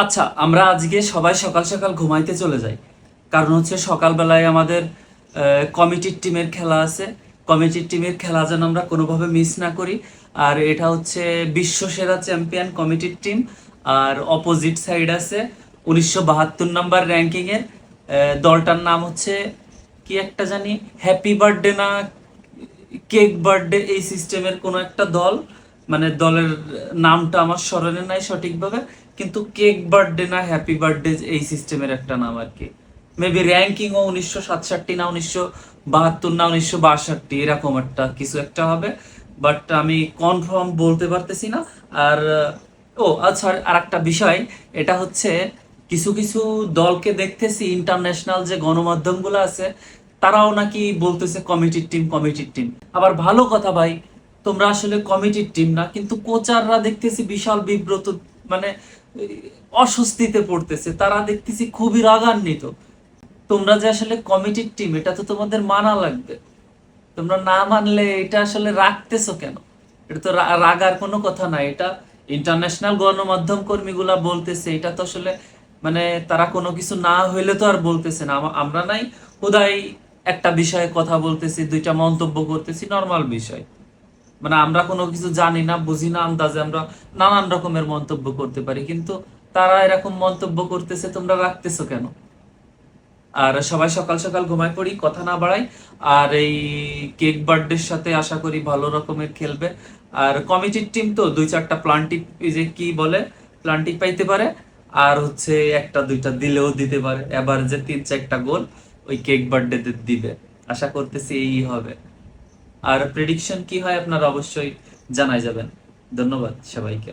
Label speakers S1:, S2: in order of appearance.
S1: আচ্ছা, আমরা আজকে সবাই সকাল সকাল ঘুমাইতে চলে যাই। কারণ হচ্ছে সকালবেলায় আমাদের কমিটির টিমের খেলা আছে। কমিটির টিমের খেলা যেন আমরা কোনোভাবে মিস না করি। আর এটা হচ্ছে বিশ্বসেরা চ্যাম্পিয়ন কমিটির টিম। আর অপোজিট সাইড আছে 1972 নাম্বার র্যাঙ্কিংয়ের দলটার নাম হচ্ছে কি একটা জানি, হ্যাপি বার্থডে না কেক বার্থডে, এই সিস্টেমের কোনো একটা দল। মানে দলের নামটা আমার স্মরণে নাই সঠিকভাবে, কিন্তু কেক বার্থডে না হ্যাপি বার্থডে এই সিস্টেমের একটা নাম আর কি। মেবি র্যাঙ্কিংও 1967 না 1972 না 1962 এরকম একটা কিছু একটা হবে, বাট আমি কনফার্ম বলতে পারতেছি না। আর ও আচ্ছা, আর একটা বিষয়, এটা হচ্ছে কিছু কিছু দলকে দেখতেছি ইন্টারন্যাশনাল যে গণমাধ্যমগুলো আছে, তারাও নাকি বলতেছে কমিটির টিম কমিটির টিম। আবার ভালো কথা ভাই, তোমরা আসলে কমিটির টিম না, কিন্তু কোচাররা দেখতেছি বিশাল বিব্রত, মানে অস্বস্তিতে পড়তেছে, তারা দেখতেছি খুবই রাগান্বিত। তোমরা যে আসলে কমিটির টিম, এটা তো তোমাদের মানা লাগবে। তোমরা না মানলে এটা আসলে রাখতেছো কেন? এটা তো রাগার কোনো কথা নাই। এটা ইন্টারন্যাশনাল গণমাধ্যম কর্মীগুলা বলতেছে, এটা তো আসলে মানে তারা কোনো কিছু না হইলে তো আর বলতেছে না। আমরা নাই হুদাই একটা বিষয়ে কথা বলতেছি, দুইটা মন্তব্য করতেছি, নর্মাল বিষয়। মানে আমরা কোনো কিছু জানি না, বুঝি না, আন্দাজে আমরা নানান রকমের মন্তব্য করতে পারি, কিন্তু তারা এরকম মন্তব্য করতেছে, তোমরা রাখতেছো কেন? আর সবাই সকাল সকাল ঘুমায় পড়ি, কথা না বাড়াই। আর এই কেক বার্থডের সাথে আশা করি ভালো রকমের খেলবে। আর কমিটির টিম তো দুই চারটা প্লান্টিক, এই যে কি বলে, প্লান্টিক পাইতে পারে। আর হচ্ছে একটা দুইটা দিলেও দিতে পারে, এবার যে তিন চারটা গোল ওই কেক বার্থডে দিবে। আশা করতেছি এই হবে। আর প্রেডিকশন কি হয় আপনারা অবশ্যই জানাই যাবেন। ধন্যবাদ সবাইকে।